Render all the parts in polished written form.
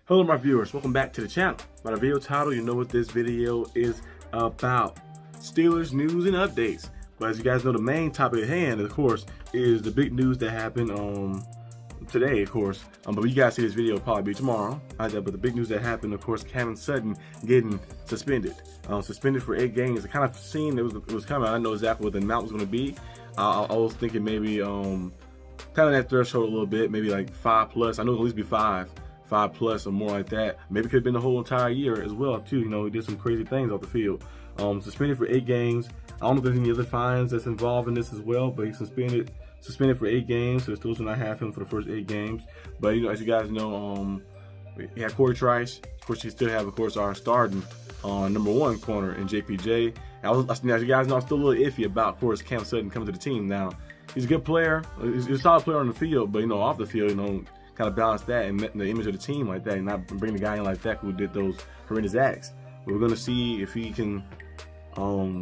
Hello my viewers, welcome back to the channel. By the video title, you know what this video is about. Steelers news and updates. But as you guys know, the main topic at hand, of course, is the big news that happened today, of course. But when you guys see this video, it'll probably be tomorrow. But the big news that happened, of course, Sutton getting suspended. Suspended for 8 games. I kind of seen it was coming. I didn't know exactly what the amount was going to be. I was thinking maybe kind of that threshold a little bit, maybe like 5+. I know it'll at least be 5+ or more like that. Maybe could have been the whole entire year as well too. You know, he did some crazy things off the field. Suspended for 8 games. I don't know if there's any other fines that's involved in this as well, but he's suspended for 8 games. So the Steelers will not have him for the first 8 games. But you know, as you guys know, we had Cory Trice. Of course, you still have, of course, our starting #1 corner in JPJ. As you guys know, I'm still a little iffy about, of course, Sutton coming to the team. Now, he's a good player. He's a solid player on the field, but you know, off the field, you know, kind of balance that and the image of the team like that, and not bring the guy in like that who did those horrendous acts. But we're gonna see if he can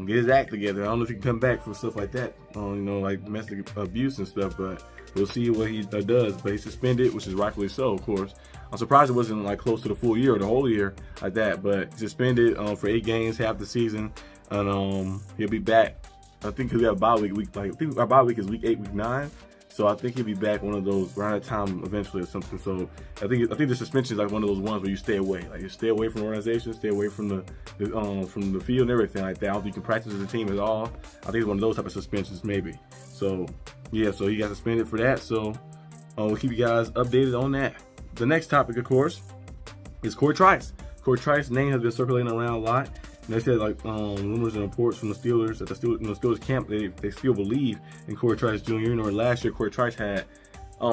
get his act together. I don't know if he can come back from stuff like that, you know, like domestic abuse and stuff. But we'll see what he does. But he's suspended, which is rightfully so, of course. I'm surprised it wasn't like close to the full year or the whole year like that. But suspended for 8 games, half the season, and he'll be back. I think he'll have a bye week. I think our bye week is week 8, week 9. So I think he'll be back one of those around that time eventually or something. So I think the suspension is like one of those ones where you stay away. Like you stay away from the organization, stay away from the field and everything like that. I don't think you can practice as a team at all. I think it's one of those type of suspensions maybe. So yeah, so he got suspended for that. So we'll keep you guys updated on that. The next topic, of course, is Cory Trice. Cory Trice's name has been circulating around a lot. And they said like rumors and reports from the Steelers that the Steelers camp they still believe in Cory Trice Jr. You know, last year Cory Trice had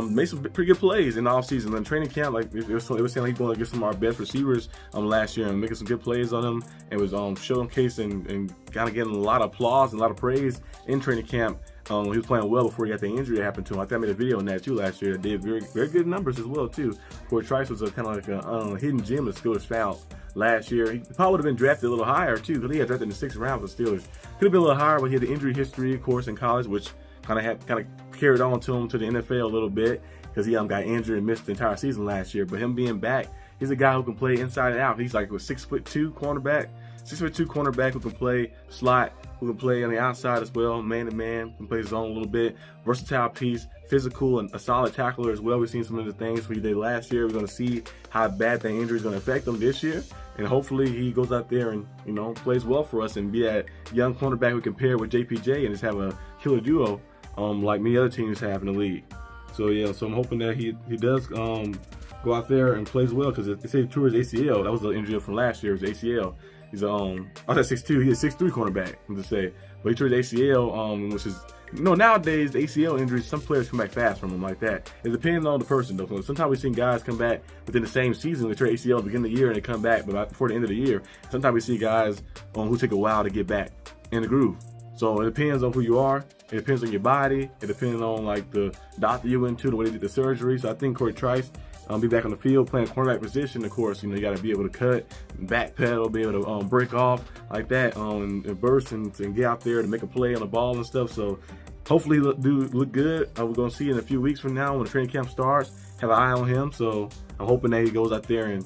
made some pretty good plays in the offseason. In training camp, like it was saying like he's going to get some of our best receivers last year and making some good plays on them, and was showcasing and kind of getting a lot of applause and a lot of praise in training camp. He was playing well before he got the injury that happened to him. I think I made a video on that too last year. That did very good numbers as well too. Cory Trice was a kind of like a hidden gem the Steelers found last year. He probably would have been drafted a little higher too, because he got drafted in the 6th round for the Steelers. Could have been a little higher, but he had the injury history, of course, in college, which kind of carried on to him to the NFL a little bit, because he got injured and missed the entire season last year. But him being back, he's a guy who can play inside and out. He's like a 6'2" cornerback, 6'2" cornerback who can play slot, who can play on the outside as well, man-to-man, can play zone a little bit, versatile piece, physical, and a solid tackler as well. We've seen some of the things he did last year. We're going to see how bad that injury is going to affect him this year, and hopefully he goes out there and, you know, plays well for us and be that young cornerback we can pair with JPJ and just have a killer duo like many other teams have in the league. So yeah, so I'm hoping that he does go out there and plays well, because they say he tore his ACL. That was the injury from last year, his ACL. He's I was at 6'2", he's a 6'3" cornerback, I'm to say. But he tore his ACL, which is, you know, nowadays the ACL injuries, some players come back fast from them like that. It depends on the person though. Sometimes we've seen guys come back within the same season. They tear ACL at the beginning of the year and they come back, but before the end of the year. Sometimes we see guys who take a while to get back in the groove. So it depends on who you are. It depends on your body. It depends on like the doctor you went to, the way they did the surgery. So I think Cory Trice be back on the field playing cornerback position. Of course, you know, you got to be able to cut, backpedal, be able to break off like that, and burst and get out there to make a play on the ball and stuff. So hopefully he look good. We're gonna see in a few weeks from now when the training camp starts. Have an eye on him. So I'm hoping that he goes out there and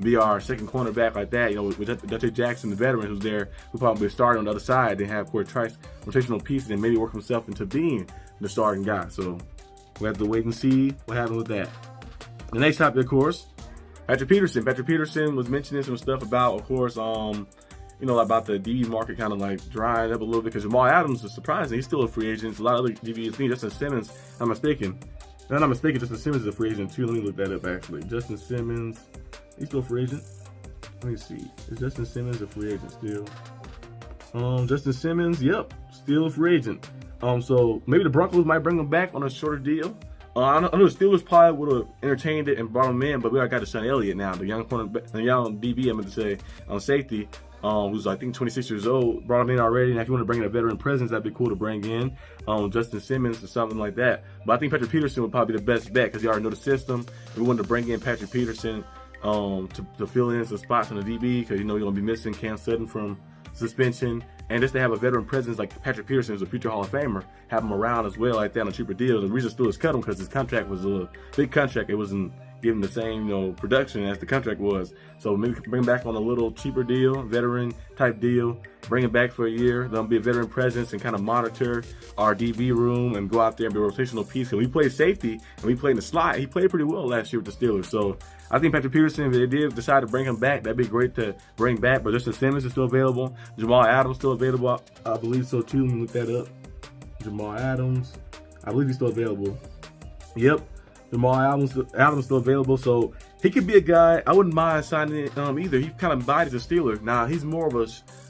be our second cornerback like that. You know, with Dante Jackson, the veteran who's there, who probably start on the other side. They have Cory Trice, rotational piece, and maybe work himself into being the starting guy. So we have to wait and see what happens with that. The next topic, of course, Patrick Peterson. Patrick Peterson was mentioning some stuff about, of course, you know, about the DB market kind of like drying up a little bit, because Jamal Adams is surprising. He's still a free agent. A lot of other DBs, Justin Simmons, I'm mistaken. If I'm not mistaken, Justin Simmons is a free agent too. Let me look that up actually. Justin Simmons, he's still a free agent. Let me see. Is Justin Simmons a free agent still? Justin Simmons, yep, still a free agent. So maybe the Broncos might bring him back on a shorter deal. I know the Steelers probably would have entertained it and brought him in, but we got Deshaun Elliott now, the young DB, I'm going to say, on safety, who's I think 26 years old. Brought him in already, and if you want to bring in a veteran presence, that'd be cool to bring in Justin Simmons or something like that. But I think Patrick Peterson would probably be the best bet, because he already know the system. We wanted to bring in Patrick Peterson to fill in some spots on the DB, because you know you're going to be missing Sutton from suspension. And just to have a veteran presence like Patrick Peterson, who's a future Hall of Famer, have him around as well like that on a cheaper deal. The reason Steelers cut him because his contract was a big contract. It wasn't give him the same, production as the contract was. So maybe bring him back on a little cheaper deal, veteran type deal. Bring him back for a year. There'll be a veteran presence and kind of monitor our DB room and go out there and be a rotational piece. And we played safety and we played in the slot. He played pretty well last year with the Steelers. So I think Patrick Peterson, if they did decide to bring him back, that'd be great to bring back. But Justin Simmons is still available. Jamal Adams still available. I believe so too. Let me look that up. Jamal Adams, I believe he's still available. Yep, Jamal Adams still available. So he could be a guy I wouldn't mind signing either. He kind of embodies the Steelers. Now he's more of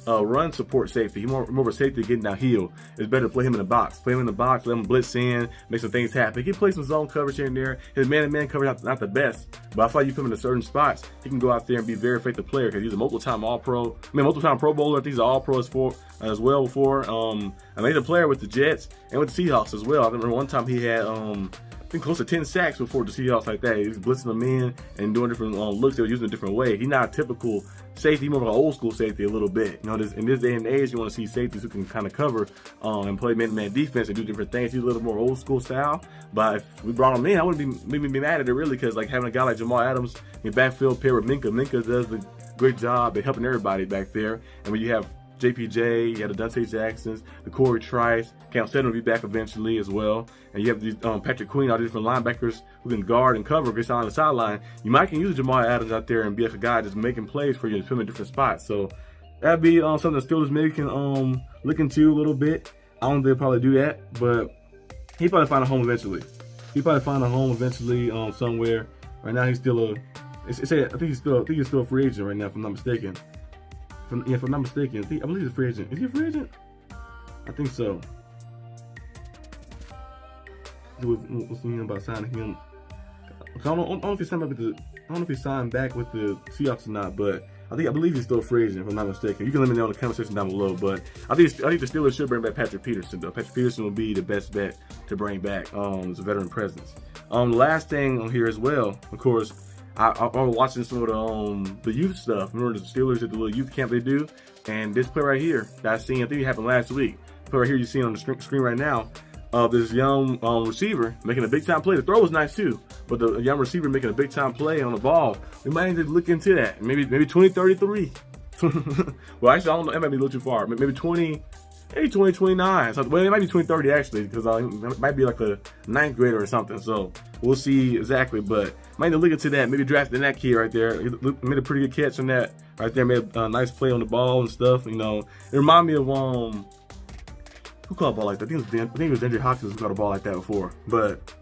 a run support safety. He's more of a safety getting downhill. It's better to play him in the box. Play him in the box, let him blitz in, make some things happen. He can play some zone coverage here and there. His man-to-man coverage not the best, but I feel like you put him in certain spots, he can go out there and be a very effective player because he's a multiple-time All-Pro. multiple-time Pro Bowler. I think he's an All-Pro as well before. And he's a player with the Jets and with the Seahawks as well. I remember one time he had I think close to 10 sacks before the Seahawks like that. He's blitzing them in and doing different looks. They were using a different way. He's not a typical safety, more of an old school safety a little bit. In this day and age, you want to see safeties who can kind of cover and play man-to-man defense and do different things. He's a little more old school style. But if we brought him in, I wouldn't be mad at it really, because like having a guy like Jamal Adams in backfield pair with Minka does a great job at helping everybody back there. And when you have JPJ, you have the Dante Jacksons, the Cory Trice, Cam Sutton will be back eventually as well. And you have these Patrick Queen, all these different linebackers who can guard and cover, get on the sideline. You might can use Jamal Adams out there and be like a guy just making plays for you to put him in different spots. So that'd be something the Steelers maybe can look into a little bit. I don't think they'll probably do that, but he'll probably find a home eventually. Somewhere. Right now he's still I think he's still a free agent right now, if I'm not mistaken. If I'm not mistaken, I believe he's a free agent. Is he a free agent? I think so. What's the meaning about signing him? I don't know if he signed back with the Seahawks or not, but I believe he's still a free agent, if I'm not mistaken. You can let me know in the comment section down below. But I think the Steelers should bring back Patrick Peterson, though. Patrick Peterson will be the best bet to bring back as a veteran presence. The last thing on here as well, of course, I was watching some of the youth stuff. Remember the Steelers at the little youth camp they do? And this play right here that I seen, I think it happened last week. Play right here you see on the screen right now of this young receiver making a big time play. The throw was nice too, but the young receiver making a big time play on the ball. We might need to look into that. Maybe 2033. Well, actually, I don't know. That might be a little too far. Maybe 2029. So, well, it might be 2030 actually, because it might be like a 9th grader or something. So we'll see exactly, but might need to look into that. Maybe drafting that kid right there. He made a pretty good catch on that right there. Made a nice play on the ball and stuff. It reminded me of who caught a ball like that? I think it was Andrew Hopkins who caught a ball like that before. But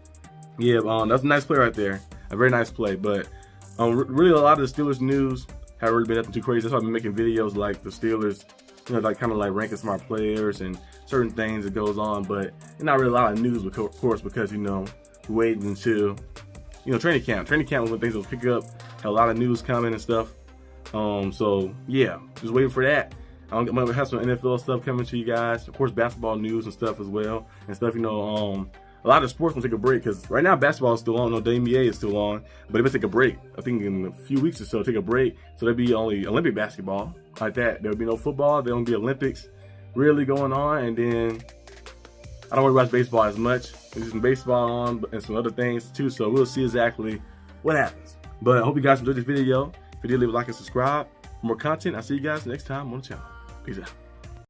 yeah, that's a nice play right there. A very nice play. But really, a lot of the Steelers news haven't really been nothing too crazy. That's why I've been making videos like the Steelers, like kind of like ranking smart players and certain things that goes on. But not really a lot of news, of course, because we're waiting until training camp. Training camp was when things will pick up. Had a lot of news coming and stuff. So yeah, just waiting for that. I'm gonna have some NFL stuff coming to you guys. Of course, basketball news and stuff as well. And stuff, a lot of sports will take a break because right now basketball is still on. The NBA is still on, but it may take a break. I think in a few weeks or so, take a break. So there'll be only Olympic basketball like that. There'll be no football. There won't be Olympics really going on. And then I don't worry about baseball as much. There's some baseball on and some other things too. So we'll see exactly what happens. But I hope you guys enjoyed this video. If you did, leave a like and subscribe for more content. I'll see you guys next time on the channel. Peace out.